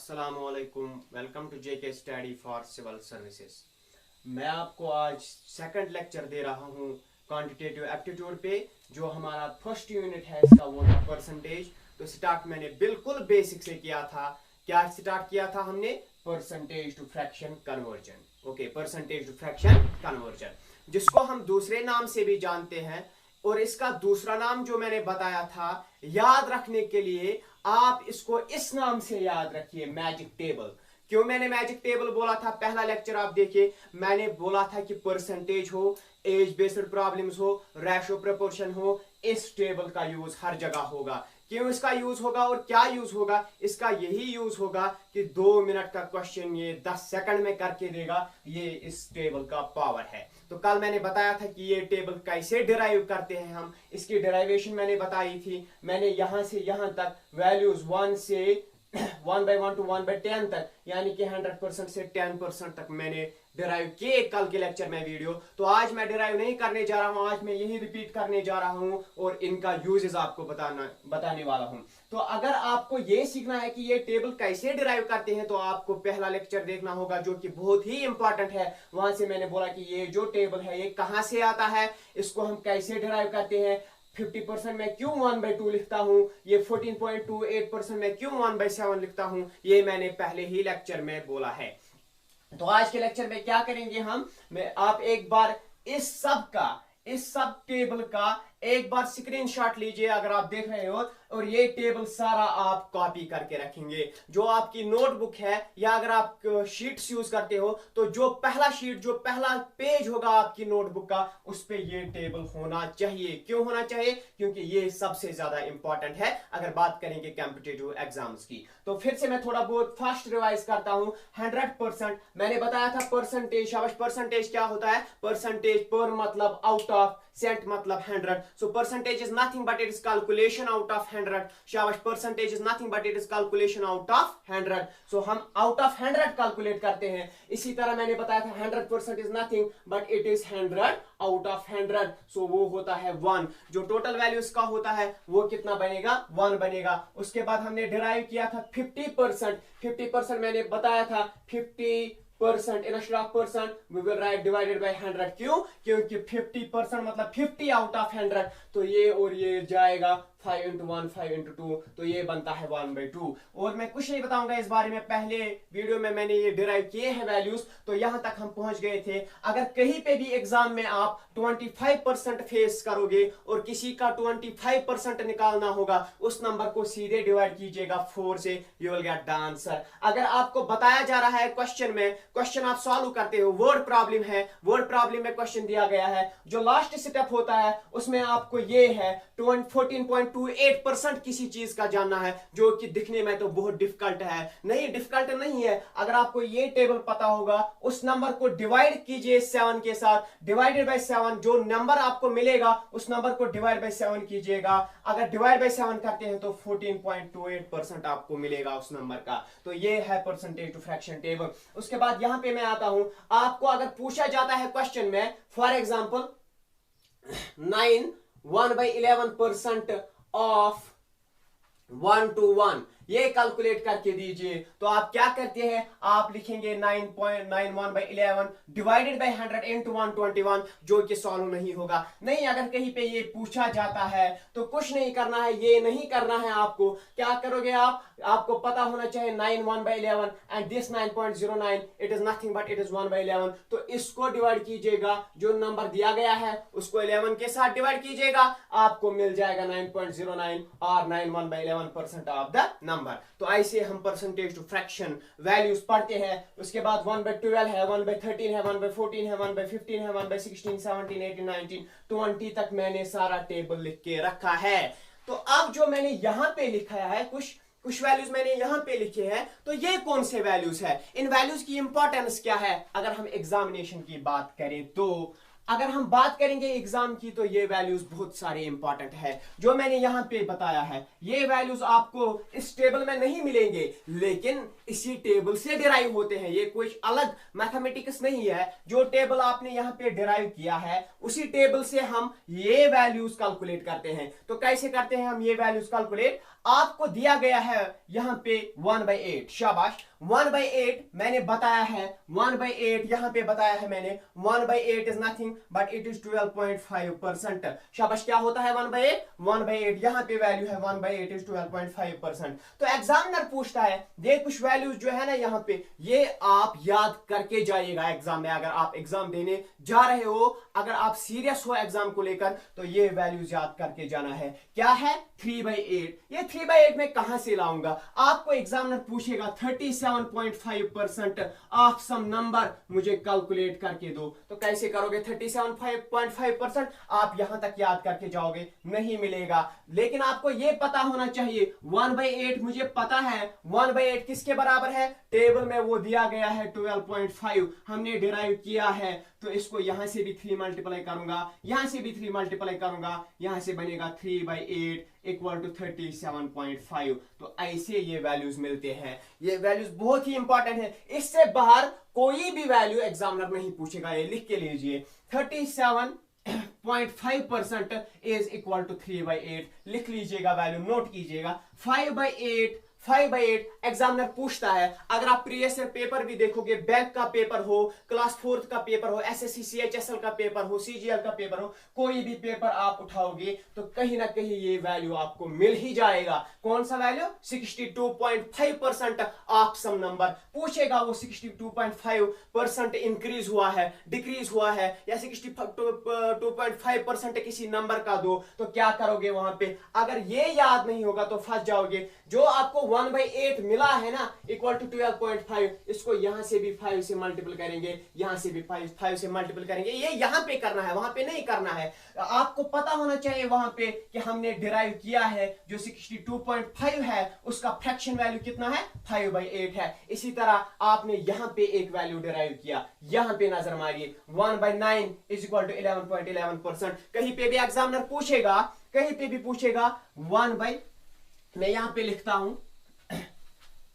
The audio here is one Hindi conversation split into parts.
अस्सलामुअलैकुम। Welcome to JK study for civil services. मैं आपको आज सेकंड लेक्चर दे रहा हूँ क्वांटिटेटिव एप्टीट्यूड पे। जो हमारा फर्स्ट यूनिट है इसका वो था परसेंटेज। तो स्टार्ट मैंने बिल्कुल बेसिक से किया था। क्या स्टार्ट किया था हमने? Percentage to fraction conversion. Okay, percentage to fraction conversion, जिसको हम दूसरे नाम से भी जानते हैं। और इसका दूसरा नाम जो मैंने बताया था, याद रखने के लिए आप इसको इस नाम से याद रखिए, मैजिक टेबल। क्यों मैंने मैजिक टेबल बोला था? पहला लेक्चर आप देखिए, मैंने बोला था कि परसेंटेज हो, एज बेस्ड प्रॉब्लम्स हो, रेशो प्रोपोर्शन हो, इस टेबल का यूज हर जगह होगा। क्यों इसका यूज होगा और क्या यूज होगा? इसका यही यूज होगा कि 2 मिनट का क्वेश्चन ये 10 सेकंड में करके देगा। ये इस टेबल का पावर है। तो कल मैंने बताया था कि ये टेबल कैसे डिराइव करते हैं हम। इसकी डिराइवेशन मैंने बताई थी। मैंने यहां से यहां तक वैल्यूज 1 से 1/1 to 1/10 तक, यानी कि 100% से 10% तक मैंने डिराइव किए कल के लेक्चर में वीडियो। तो आज मैं डिराइव नहीं करने जा रहा हूं, आज मैं यही रिपीट करने जा रहा हूं और इनका यूजेस आपको बताने वाला हूं। तो अगर आपको ये सीखना है कि ये टेबल कैसे डिराइव करते हैं, तो आपको पहला लेक्चर देखना होगा जो कि बहुत ही इंपॉर्टेंट है। वहां से मैंने बोला कि ये जो टेबल है ये कहां से आता है, इसको हम कैसे डिराइव करते हैं। 50% में क्यों 1/2 लिखता हूं, ये 14.28% में क्यों 1/7 लिखता हूं, ये मैंने पहले ही लेक्चर में बोला है। तो आज के लेक्चर में क्या करेंगे हम, आप एक बार इस सब टेबल का एक बार स्क्रीनशॉट लीजिए अगर आप देख रहे हो, और ये टेबल सारा आप कॉपी करके रखेंगे। जो आपकी नोटबुक है या अगर आप शीट्स यूज करते हो, तो जो पहला पेज होगा आपकी नोटबुक का, उस पे ये टेबल होना चाहिए। क्यों होना चाहिए? क्योंकि ये सबसे ज्यादा इंपॉर्टेंट है अगर बात करेंगे कॉम्पिटिटिव एग्जाम्स की। तो फिर से मैं थोड़ा बहुत फास्ट रिवाइज करता हूं। 100% मैंने बताया था परसेंटेज। शाबाश, परसेंटेज क्या होता है? परसेंटेज पर मतलब आउट ऑफ, सेंट मतलब 100. So percentage is nothing but it is calculation out of 100. शाबाश, percentage is nothing but it is calculation out of 100. So हम out of 100 calculate करते हैं। इसी तरह मैंने बताया था 100% is nothing but it is 100 out of 100. So वो होता है 1। जो टोटल वैल्यू इसका होता है वो कितना बनेगा? 1 बनेगा। उसके बाद हमने डिराइव किया था 50%। 50% मैंने बताया था 50% instead of percent we will write divided by 100. क्यों? क्योंकि 50% मतलब 50 out of 100। तो ये और ये जाएगा 5 into 1 5 into 2, तो ये बनता है 1/2। और मैं कुछ नहीं बताऊंगा इस बारे में, पहले वीडियो में मैंने ये डिराइव किए हैं वैल्यूज। तो यहां तक हम पहुंच गए थे। अगर कहीं पे भी एग्जाम में आप 25% फेस करोगे और किसी का 25% निकालना होगा, उस नंबर को सीधे डिवाइड कीजिएगा 4 से, you will get the answer. अगर आपको बताया जा रहा है क्वेश्चन आप सॉल्व करते हो, वर्ड प्रॉब्लम है, वर्ड प्रॉब्लम में क्वेश्चन दिया गया है, जो लास्ट स्टेप होता है उसमें आपको ये है 14.28% किसी चीज का जानना है, जो कि दिखने में तो बहुत डिफिकल्ट है। नहीं, डिफिकल्ट नहीं है। अगर आपको ये टेबल पता होगा, उस नंबर को डिवाइड कीजिए 7 के साथ, डिवाइडेड बाय 7, जो नंबर आपको मिलेगा उस नंबर को डिवाइड बाय 7 कीजिएगा। अगर डिवाइड बाय 7 करते हैं तो 14.28% आपको मिलेगा उस नंबर का। तो ये है परसेंटेज टू फ्रैक्शन टेबल। उसके बाद यहां पे मैं आता हूं, आपको अगर पूछा जाता है क्वेश्चन में, फॉर एग्जांपल 9 1/11% ऑफ 1 to 1, ये कैलकुलेट करके दीजिए। तो आप क्या करते हैं, आप लिखेंगे 9.91/11 डिवाइडेड बाय 100 into 121, जो कि सॉल्व नहीं होगा। नहीं, अगर कहीं पे ये पूछा जाता है तो कुछ नहीं करना है, ये नहीं करना है आपको। क्या करोगे आपको पता होना चाहिए 9 1/11 and this 9.09 it is nothing but it is 1/11। तो इसको डिवाइड कीजिएगा, जो नंबर दिया गया है उसको 11 के साथ डिवाइड कीजिएगा, आपको मिल जाएगा 9.09 और 9 1/11% ऑफ द नंबर। तो ऐसे हम परसेंटेज टू फ्रैक्शन वैल्यूज पढ़ते हैं। उसके बाद 1/12 है, 1/13 है, 1/14 है, 1/15 है, 1/16 17 18 19 20 तक मैंने सारा टेबल लिख के रखा है। तो अब जो मैंने यहां पे लिखा है, कुछ वैल्यूज मैंने यहां पे लिखे हैं, तो ये कौन से वैल्यूज है, इन वैल्यूज की इंपॉर्टेंस क्या है अगर हम एग्जामिनेशन की बात करें तो। अगर हम बात करेंगे एग्जाम की तो ये वैल्यूज बहुत सारे इंपॉर्टेंट है जो मैंने यहाँ पे बताया है। ये वैल्यूज आपको इस टेबल में नहीं मिलेंगे लेकिन इसी टेबल से डिराइव होते हैं। ये कोई अलग मैथमेटिक्स नहीं है। जो टेबल आपने यहाँ पे डिराइव किया है उसी टेबल से हम ये वैल्यूज कैलकुलेट करते हैं। तो कैसे करते हैं हम ये वैल्यूज कैलकुलेट? आपको दिया गया है यहां पे 1/8, शाबाश। 1/8 मैंने बताया है, 1/8 यहां पे बताया है मैंने। 1/8 is nothing but it is 12.5%। शाबाश। क्या होता है 1/8? 1/8 यहां पे वैल्यू है 1/8 इज 12.5%। तो एग्जामिनर पूछता है ये कुछ वैल्यूज जो है ना यहाँ पे, ये आप याद करके जाइएगा एग्जाम में। अगर आप एग्जाम देने जा रहे हो, अगर आप सीरियस हो एग्जाम को लेकर, तो ये वैल्यूज याद करके जाना है। क्या है? 3/8। ये 3/8 में कहां से लाऊंगा? आपको एग्जामिनर पूछेगा 37.5% ऑफ सम नंबर मुझे कैलकुलेट करके दो। तो कैसे करोगे 37.5%? आप यहां तक याद करके जाओगे, नहीं मिलेगा। लेकिन आपको यह पता होना चाहिए 1/8 मुझे पता है। 1/8 किसके बराबर है? टेबल में वो दिया गया है 12.5, हमने डिराइव किया है। तो इसको यहां से भी 3 मल्टीप्लाई करूंगा, यहां से भी 3 मल्टीप्लाई करूंगा, यहां से बनेगा 3/8 इक्वल टू 37.5। तो ऐसे ये वैल्यूज मिलते हैं। ये वैल्यूज बहुत ही इंपॉर्टेंट है। इससे बाहर कोई भी वैल्यू एग्जामिनर नहीं पूछेगा। ये लिख के लीजिए 37.5% इज इक्वल टू 3/8। लिख लीजिएगा, वैल्यू नोट कीजिएगा। 5/8 एग्जामिनर पूछता है। अगर आप प्रीवियस ईयर पेपर भी देखोगे, बैंक का पेपर हो, क्लास 4th का पेपर हो, एसएससी सीएचएसएल का पेपर हो, सीजीएल का पेपर हो, कोई भी पेपर आप उठाओगे तो कहीं ना कहीं ये वैल्यू आपको मिल ही जाएगा। कौन सा वैल्यू? 62.5% ऑफ सम नंबर पूछेगा। वो 62.5% इंक्रीज हुआ है, डिक्रीज हुआ है, या 62.5% किसी नंबर का दो, तो क्या करोगे वहां पे? अगर ये याद नहीं होगा तो फंस जाओगे। जो आपको 1/8 मिला है ना इक्वल टू 12.5, इसको यहां से भी 5 से मल्टीपल करेंगे, यहां से भी 5 से मल्टीपल करेंगे। ये यहां पे करना है, वहां पे नहीं करना है। आपको पता होना चाहिए वहां पे कि हमने डिराइव किया है जो 62.5 है, उसका फ्रैक्शन वैल्यू कितना है? 5/8 है। इसी तरह आपने यहां पे एक वैल्यू डिराइव किया, यहां पे नजर मारिए 1/9 इज इक्वल टू 11.11%। कहीं पे भी एग्जामिनर पूछेगा, कहीं पे भी पूछेगा मैं यहां पे लिखता हूं,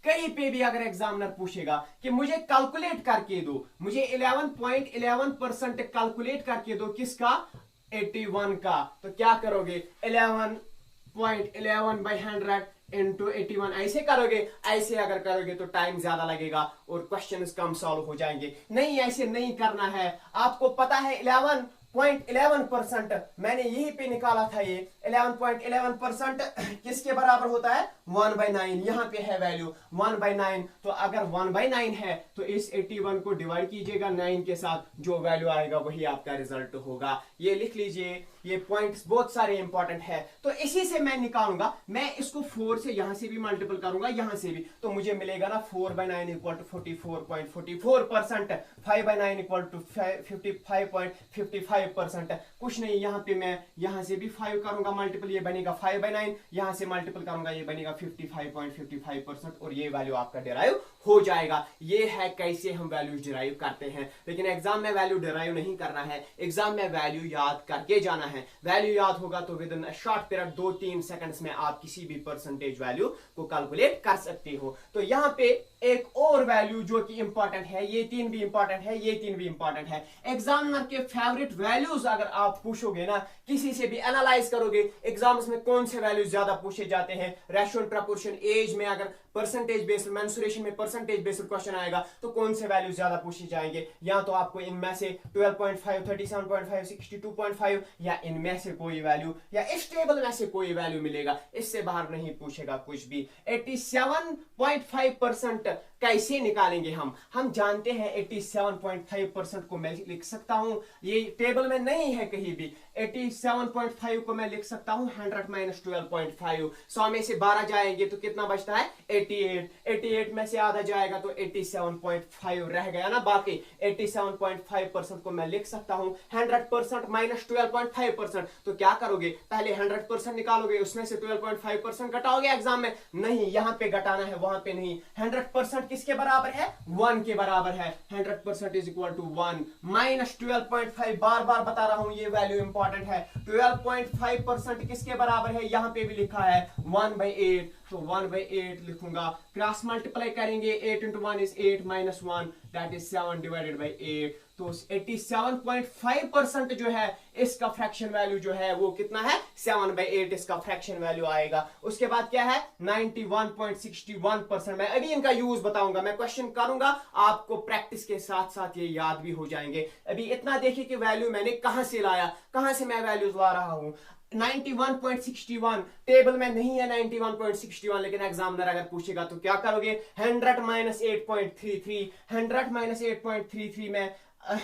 कहीं पे भी अगर एग्जामिनर पूछेगा कि मुझे कैलकुलेट करके दो, मुझे 11.11% कैलकुलेट करके दो, किसका? 81 का। तो क्या करोगे? 11.11/100 इंटू 81 ऐसे करोगे। ऐसे अगर करोगे तो टाइम ज्यादा लगेगा और क्वेश्चन कम सॉल्व हो जाएंगे। नहीं, ऐसे नहीं करना है। आपको पता है 11.11% मैंने यहीं पे निकाला था। ये 11.11% किसके बराबर होता है? 1/9। यहां पे है वैल्यू 1/9। तो अगर 1/9 है तो इस 81 को डिवाइड कीजिएगा 9 के साथ, जो वैल्यू आएगा वही आपका रिजल्ट होगा। ये लिख लीजिए, ये पॉइंट्स बहुत सारे इंपॉर्टेंट है। तो इसी से मैं निकालूंगा, मैं इसको 4 से यहां से भी मल्टीपल करूंगा, यहां से भी, तो मुझे मिलेगा ना 4/9 इक्वल टू 44.44%, 5/9 इक्वल टू 55.55%। कुछ नहीं, यहां पे मैं यहां से भी 5 करूंगा मल्टीपल, ये बनेगा 5/9, यहां से मल्टीपल करूंगा, ये बनेगा 55.55%, और ये वैल्यू आपका डिराइव हो जाएगा। ये है कैसे हम वैल्यू डिराइव करते हैं। लेकिन एग्जाम में वैल्यू डिराइव नहीं करना है, एग्जाम में वैल्यू याद करके जाना है। वैल्यू याद होगा तो with in a short period 2-3 seconds में आप किसी भी परसेंटेज वैल्यू को कैलकुलेट कर सकते हो। तो यहाँ पे एक और वैल्यू जो कि इंपॉर्टेंट है, ये 3 भी इंपॉर्टेंट है, ये 3 भी इंपॉर्टेंट है। एग्जामिनर के फेवरेट वैल्यूज अगर आप पूछोगे ना, किसी से भी एनालाइज करोगे एग्जाम्स में कौन से वैल्यूज ज्यादा पूछे जाते हैं, रेशियो एंड प्रपोर्शन, एज में अगर परसेंटेज बेस्ड, मेंसुरेशन में परसेंटेज बेस्ड क्वेश्चन आएगा तो कौन से वैल्यूज ज्यादा पूछे जाएंगे। या तो आपको इनमें से 12.5, 37.5, 62.5 या इनमें से कोई वैल्यू, या इस टेबल में से कोई वैल्यू मिलेगा, इससे बाहर नहीं पूछेगा कुछ भी। 87.5% कैसे निकालेंगे हम जानते हैं। 87.5% को मैं लिख सकता हूं, ये टेबल में नहीं है कहीं भी। 87.5 को मैं लिख सकता हूं 100 माइनस 12.5, 100 में से 12 जाएंगे तो कितना बचता है? 88 में से आधा जाएगा तो 87.5 रह गया ना बाकी। 87.5% को मैं लिख सकता हूं 100% माइनस 12.5%। तो क्या करोगे? पहले 100% निकालोगे, उसमें से 12.5% घटाओगे एग्जाम में। नहीं, यहां पे घटाना है, वहां पे नहीं। 100% किसके बराबर है? 1 के बराबर है। 100% इज इक्वल टू 1 माइनस 12.5, बार बार बता रहा हूं ये वैल्यू इंपॉर्टेंट है। 12.5% किसके बराबर है? यहां पे भी लिखा है 1/8, तो 1/8 लिखूंगा। क्रॉस मल्टीप्लाई करेंगे, 8 into 1 is 8 minus 1 that is 7 divided by 8, तो 87.5% जो है इसका फ्रैक्शन वैल्यू जो है वो कितना है? 7/8 इसका फ्रैक्शन वैल्यू आएगा। उसके बाद क्या है? 91.61%। मैं अभी इनका यूज बताऊंगा, मैं क्वेश्चन करूंगा, आपको प्रैक्टिस के साथ साथ ये याद भी हो जाएंगे। अभी इतना देखिए कि वैल्यू मैंने कहां से लाया, कहां से मैं वैल्यूज ला रहा हूं। 91.61 टेबल में नहीं है 91.61, लेकिन एग्जामिनर अगर पूछेगा तो क्या करोगे? 100 माइनस 8.33, 100 माइनस 8.33 में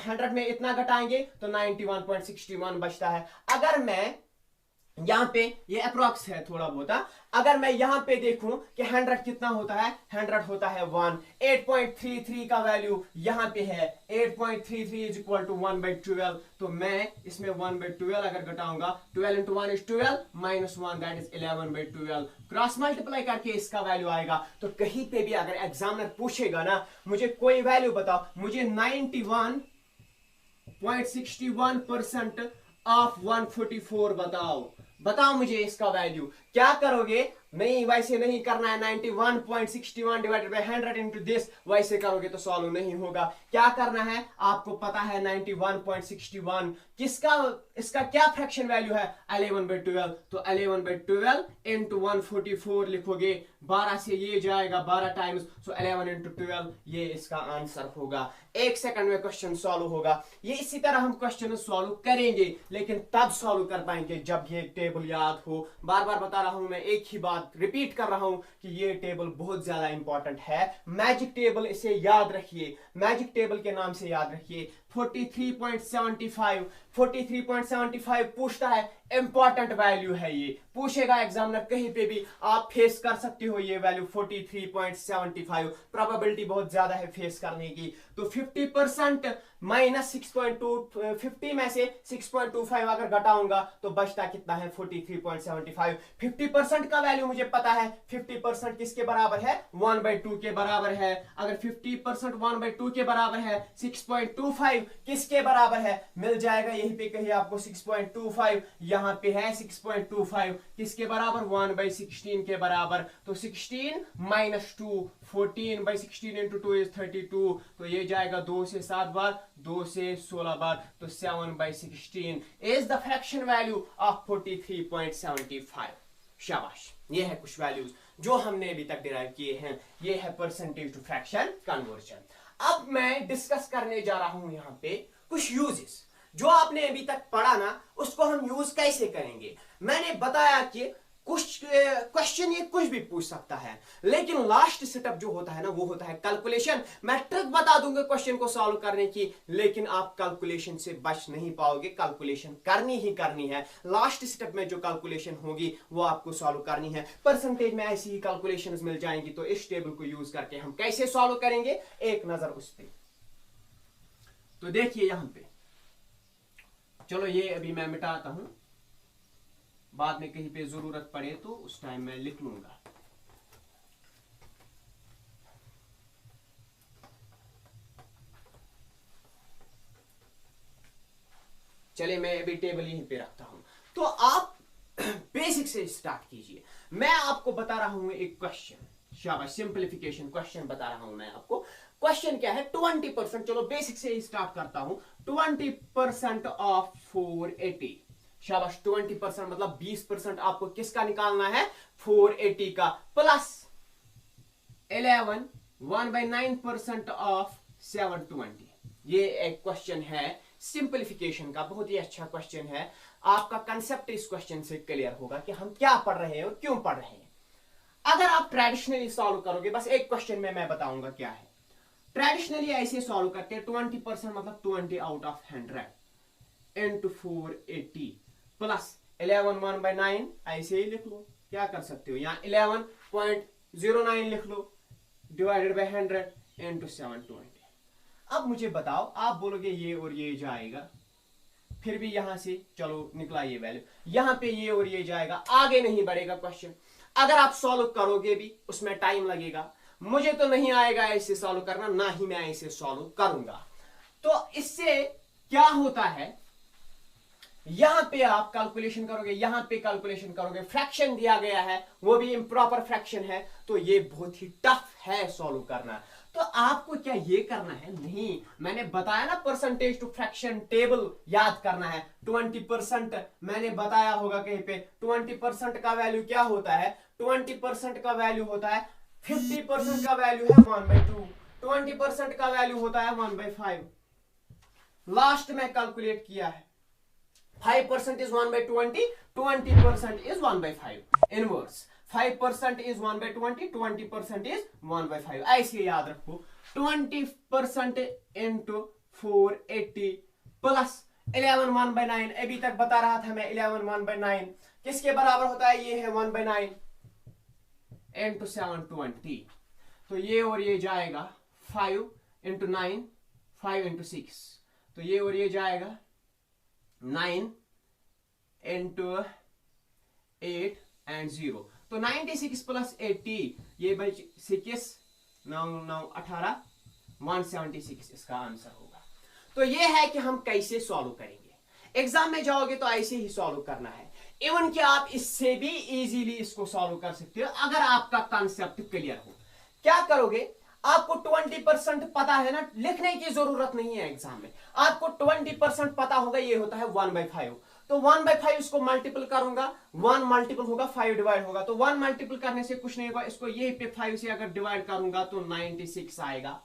100 में इतना घटाएंगे तो 91.61 बचता है। अगर मैं यहां पे, ये अप्रोक्स है थोड़ा बहुत, अगर मैं यहां पे देखूं कि 100 कितना होता है? 100 होता है 1। 8.33 का वैल्यू यहां पे है, 8.33 इज इक्वल टू 1/12, तो मैं इसमें 1/12 अगर घटाऊंगा, 12 into 1 is 12 minus 1 that is 11/12, cross multiply करके इसका वैल्यू आएगा। तो कहीं पे भी अगर एग्जामिनर पूछेगा ना, मुझे कोई वैल्यू बताओ, मुझे 91.61% ऑफ 144 बताओ मुझे इसका वैल्यू। क्या करोगे? नहीं, वैसे नहीं करना है। 91.61 डिवाइडेड बाय 100 इनटू दिस, वैसे करोगे तो सॉल्व नहीं होगा। क्या करना है? आपको पता है 91.61 किसका, इसका क्या फ्रैक्शन वैल्यू है? 11/12, तो 11/12 इंटू 144 लिखोगे, 12 से ये जाएगा 12 टाइम्स, सो 11 into 12 ये इसका आंसर होगा। 1 सेकंड में क्वेश्चन सॉल्व होगा। ये इसी तरह हम क्वेश्चन सॉल्व करेंगे, लेकिन तब सॉल्व कर पाएंगे जब ये टेबल याद हो। बार बार बता रहा हूं मैं, एक ही बात रिपीट कर रहा हूं कि ये टेबल बहुत ज्यादा इंपॉर्टेंट है। मैजिक टेबल, इसे याद रखिए, मैजिक टेबल के नाम से याद रखिए। 43.75 पूछता है, इंपॉर्टेंट वैल्यू है ये, पूछेगा एग्जामिनर कहीं पे भी, आप फेस कर सकते हो ये वैल्यू 43.75, प्रोबेबिलिटी बहुत ज्यादा है फेस करने की। तो 50% माइनस 6.2, 50 में से 6.25 अगर घटाऊंगा तो बचता कितना है? 43.75। 50% का वैल्यू मुझे पता है, 50% किसके बराबर है? 1/2 के बराबर है। अगर 50% 1/2 के बराबर है, 6.25 किसके बराबर है? मिल जाएगा यहीं पे कहीं आपको 6.25, यहां पे है 6.25 किसके बराबर? 1/16 के बराबर। तो 16 माइनस 2, 14/16 इंटू 2 इज 32, तो ये जाएगा 2 से 7 बार, 2 से 16 बार, तो 7/16 is the fraction value of 43.75। शाबाश, ये है कुछ वैल्यूज जो हमने अभी तक डिराइव किए हैं। ये है परसेंटेज टू फ्रैक्शन कन्वर्जन। अब मैं डिस्कस करने जा रहा हूं यहां पे कुछ यूजेस जो आपने अभी तक पढ़ा ना, उसको हम यूज कैसे करेंगे। मैंने बताया कि कुछ क्वेश्चन ये कुछ भी पूछ सकता है, लेकिन लास्ट सेटअप जो होता है ना, वो होता है कैलकुलेशन। मैं ट्रिक बता दूंगा क्वेश्चन को सॉल्व करने की, लेकिन आप कैलकुलेशन से बच नहीं पाओगे, कैलकुलेशन करनी ही करनी है। लास्ट स्टेप में जो कैलकुलेशन होगी वो आपको सॉल्व करनी है। परसेंटेज में ऐसी ही कैलकुलेशंस मिल जाएंगी, तो इस टेबल को यूज करके हम कैसे सॉल्व करेंगे, एक नजर उस पे। तो देखिए यहां पे, चलो ये अभी मैं मिटाता हूं, बाद में कहीं पे जरूरत पड़े तो उस टाइम मैं लिख लूंगा। चलिए मैं अभी टेबल यहीं पे रखता हूं। तो आप बेसिक से स्टार्ट कीजिए। मैं आपको बता रहा हूं एक क्वेश्चन, शाबाश, सिंपलीफिकेशन क्वेश्चन बता रहा हूं मैं आपको। क्वेश्चन क्या है? 20%, चलो बेसिक से ही स्टार्ट करता हूं। 20% ऑफ 480, शाबाश, 20% मतलब 20% आपको किसका निकालना है? 480 का, प्लस 11 1/9% ऑफ 720। ये एक क्वेश्चन है सिंपलीफिकेशन का, बहुत ही अच्छा क्वेश्चन है। आपका कंसेप्ट इस क्वेश्चन से क्लियर होगा कि हम क्या पढ़ रहे हैं और क्यों पढ़ रहे हैं। अगर आप ट्रेडिशनली सॉल्व करोगे, बस एक क्वेश्चन में मैं बताऊंगा क्या है। ट्रेडिशनली ऐसे सॉल्व करते हैं, 20% मतलब 20 आउट ऑफ 100 इंटू 480 प्लस 11 1/9, ऐसे ही लिख लो, क्या कर सकते हो, यहाँ 11.09 लिख लो, डिवाइडेड बाय 100 इंटू 720। अब मुझे बताओ, आप बोलोगे ये और ये जाएगा, फिर भी यहां से चलो निकला ये वैल्यू, यहां पे ये और ये जाएगा, आगे नहीं बढ़ेगा क्वेश्चन। अगर आप सॉल्व करोगे भी उसमें टाइम लगेगा, मुझे तो नहीं आएगा इसे सॉल्व करना, ना ही मैं इसे सॉल्व करूंगा। तो इससे क्या होता है, यहां पे आप कैलकुलेशन करोगे, यहां पे कैलकुलेशन करोगे, फ्रैक्शन दिया गया है, वो भी इम्प्रॉपर फ्रैक्शन है, तो ये बहुत ही टफ है सॉल्व करना। तो आपको क्या ये करना है, नहीं, मैंने बताया ना परसेंटेज टू फ्रैक्शन टेबल याद करना है। 20% मैंने बताया होगा कहीं पे, 20% का वैल्यू क्या होता है, 20% का वैल्यू होता है 50% का वैल्यू है 1/2, 20% का वैल्यू होता है 1/5। लास्ट में कैलकुलेट किया है, 5% is 1/20, 20% is 1/5, inverse 5% is 1/20, 20% is 1/5, ऐसे याद रखो। 20% into 480 प्लस 11 1/9, अभी तक बता रहा था मैं 11 1/9 किसके बराबर होता है, ये है 1/9 into 720, तो ये और ये जाएगा 5 into 9, 5 into 6, तो ये और ये जाएगा 9 into 8 and 0, तो 96 प्लस 80 ये बच 6 9 9 18 176 इसका आंसर होगा। तो ये है कि हम कैसे सॉल्व करेंगे। एग्जाम में जाओगे तो ऐसे ही सॉल्व करना है, इवन कि आप इससे भी इजीली इसको सॉल्व कर सकते हो अगर आपका कॉन्सेप्ट क्लियर हो। क्या करोगे, आपको 20% पता है ना, लिखने की जरूरत नहीं है एग्जाम में, आपको 20% पता होगा, ये होता है 1/5, तो 1/5 इसको मल्टीपल करूंगा, 1 मल्टीपल होगा 5 डिवाइड होगा, तो 1 मल्टीपल करने से कुछ नहीं होगा, इसको ये पे 5 से अगर डिवाइड करूंगा तो 96 आएगा।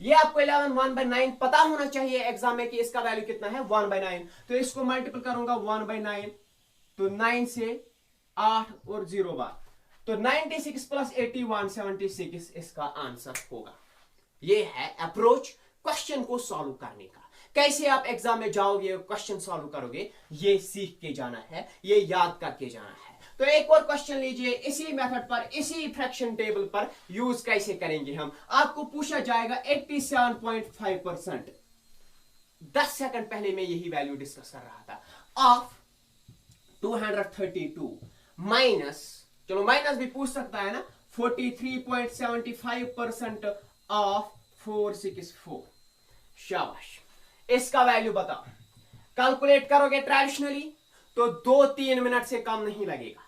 ये आपको 11 1/9 पता होना चाहिए एग्जाम में कि इसका वैल्यू कितना है 1/9, तो इसको मल्टीपल करूंगा 1/9, तो 9 से 8 और 0 बार, तो 96 प्लस 80 176 इसका आंसर होगा। ये है अप्रोच क्वेश्चन को सॉल्व करने का। कैसे आप एग्जाम में जाओगे, क्वेश्चन सॉल्व करोगे, ये सीख के जाना है, ये याद करके जाना है। तो एक और क्वेश्चन लीजिए, इसी मेथड पर, इसी फ्रैक्शन टेबल पर यूज कैसे करेंगे हम। आपको पूछा जाएगा 87.5%, 10 सेकंड पहले मैं यही वैल्यू डिस्कस कर रहा था, ऑफ 232 माइनस, चलो माइनस भी पूछ सकता है ना, 43.75% ऑफ 464। शाबाश, इसका वैल्यू बताओ। कैलकुलेट करोगे ट्रेडिशनली तो 2-3 मिनट से कम नहीं लगेगा।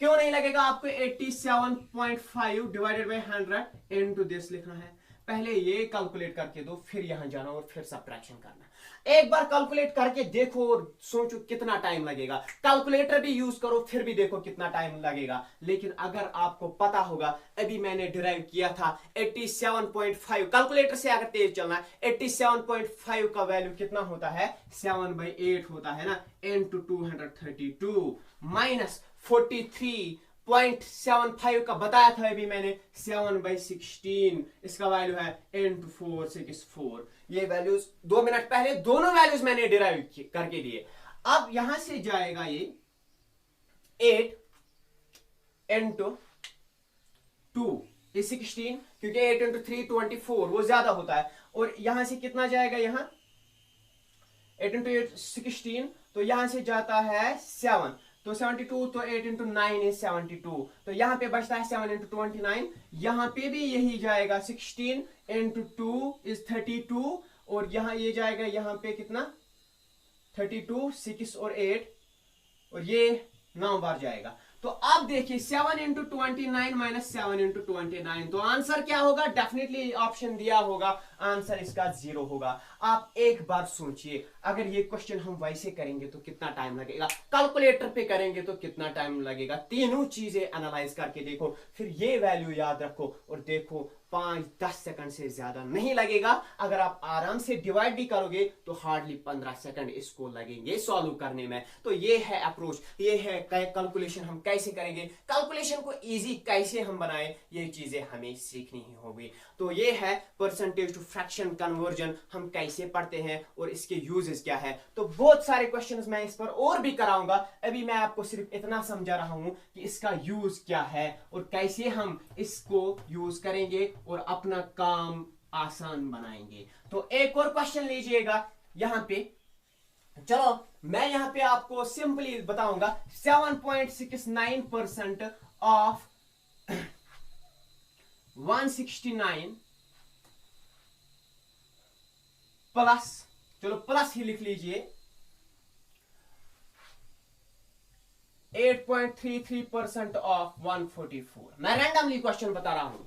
क्यों नहीं लगेगा, आपको 87.5 डिवाइडेड बाय 100 इनटू दिस लिखना है। पहले ये कैलकुलेट करके दो, फिर यहां जाना और फिर सब्ट्रैक्शन करना। एक बार कैलकुलेट करके देखो और सोचो कितना टाइम लगेगा, कैलकुलेटर भी यूज करो फिर भी देखो कितना टाइम लगेगा। लेकिन अगर आपको पता होगा, अभी मैंने डिराइव किया था 87.5, कैलकुलेटर से अगर तेज चलना, 87.5 का वैल्यू कितना होता है, 7/8 होता है ना, इनटू 232 माइनस 43.75 का बताया था अभी मैंने, 7/16 इसका वैल्यू है, इनटू 464। ये वैल्यूज 2 मिनट पहले दोनों वैल्यूज मैंने डिराइव करके दिए। अब यहां से जाएगा ये 8 इनटू 2 ये 16, क्योंकि 8 इनटू 3 24 वो ज्यादा होता है, और यहां से कितना जाएगा, यहां 8 इनटू 8 16, तो यहां से जाता है 7, तो 72, तो 8 इंटू 9 इज 72, तो यहां पे बचता है 7 इंटू 29, यहां पे भी यही जाएगा 16 इंटू 2 इज 32, और यहां ये जाएगा, यहां पे कितना 32, 6 और 8, और ये 9 बार जाएगा। तो अब देखिए 7 इंटू 29 माइनस 7 इंटू 29, तो आंसर क्या होगा, डेफिनेटली ऑप्शन दिया होगा, आंसर इसका 0 होगा। आप एक बार सोचिए, अगर ये क्वेश्चन हम वैसे करेंगे तो कितना टाइम लगेगा, कैलकुलेटर पे करेंगे तो कितना टाइम लगेगा, तीनों चीजें एनालाइज करके देखो, फिर ये वैल्यू याद रखो और देखो 5-10 सेकंड से ज्यादा नहीं लगेगा। अगर आप आराम से डिवाइड भी करोगे तो हार्डली 15 सेकंड इसको लगेंगे सॉल्व करने में। तो ये है अप्रोच, ये है कैलकुलेशन हम कैसे करेंगे, कैलकुलेशन को इजी कैसे हम बनाएं, ये चीजें हमें सीखनी ही होगी। तो ये है परसेंटेज टू फ्रैक्शन कन्वर्जन, हम कैसे पढ़ते हैं और इसके यूजेस क्या है। तो बहुत सारे क्वेश्चंस मैं इस पर और भी कराऊंगा, अभी मैं आपको सिर्फ इतना समझा रहा हूं कि इसका यूज क्या है और कैसे हम इसको यूज करेंगे और अपना काम आसान बनाएंगे। तो एक और क्वेश्चन लीजिएगा यहां पे, चलो मैं यहां पे आपको सिंपली बताऊंगा, 7.69% ऑफ 169 प्लस, चलो प्लस ही लिख लीजिए, 8.33% ऑफ 144। मैं रैंडमली क्वेश्चन बता रहा हूं,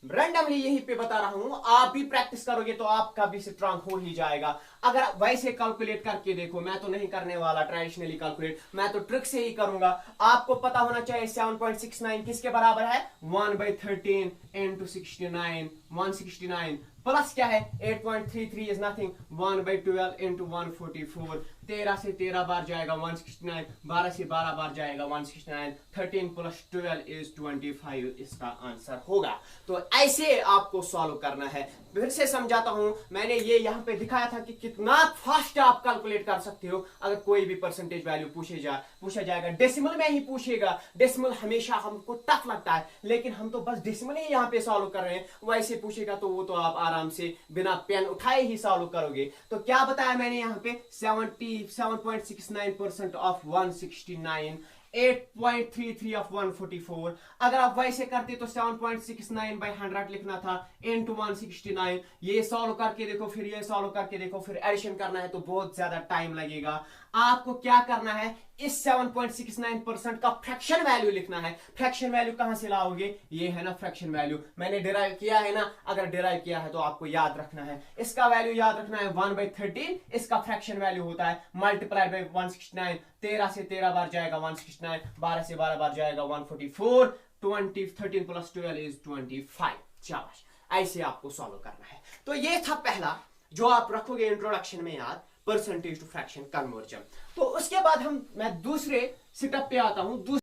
रैंडमली यहीं पे बता रहा हूं, आप भी प्रैक्टिस करोगे तो आपका भी स्ट्रांग हो ही जाएगा। अगर वैसे कैलकुलेट करके देखो, मैं तो नहीं करने वाला ट्रेडिशनली कैलकुलेट, मैं तो ट्रिक से ही करूंगा। आपको पता होना चाहिए 7.69 किसके बराबर है, 1/13 इंटू 69, 169 प्लस क्या है 8.33 इज नथिंग 1/12 इंटू 144। 13 से 13 बार जाएगा 169, 12 से 12 बार जाएगा 169, 13 प्लस 12 इज 25 इसका आंसर होगा। तो ऐसे आपको सॉल्व करना है। फिर से समझाता हूं, मैंने ये यहाँ पे दिखाया था कि कितना फास्ट आप कैलकुलेट कर सकते हो। अगर कोई भी परसेंटेज वैल्यू पूछा जाएगा, डेसिमल में ही पूछेगा, डेसिमल हमेशा हमको टफ लगता है, लेकिन हम तो बस डेसिमल ही यहाँ पे सॉल्व कर रहे हैं। वैसे पूछेगा तो वो तो आप आराम से बिना पेन उठाए ही सॉल्व करोगे। तो क्या बताया मैंने यहाँ पे 77.69% ऑफ 169, 8.33 ऑफ 144। अगर आप वैसे करते तो 7.69/100 लिखना था इंटू 169। ये सॉल्व करके देखो, फिर ये सॉल्व करके देखो, फिर एडिशन करना है तो बहुत ज्यादा टाइम लगेगा। आपको क्या करना है, इस 7.69% का फ्रैक्शन वैल्यू लिखना है। फ्रैक्शन वैल्यू कहां से लाओगे, ये है ना फ्रैक्शन वैल्यू, मैंने डिराइव किया है ना। अगर डिराइव किया है तो आपको याद रखना है, इसका वैल्यू याद रखना है 1/13, इसका फ्रैक्शन वैल्यू होता है मल्टीप्लाइड बाय 169। 13 से 13 बार जाएगा 169, 12 से 12 बार जाएगा 144, 13 प्लस 12 इज 25। शाबाश, ऐसे आपको सॉल्व करना है। तो ये था पहला जो आप रखोगे इंट्रोडक्शन में याद, परसेंटेज टू फ्रैक्शन कन्वर्जन। तो उसके बाद मैं दूसरे सेटअप पे आता हूं।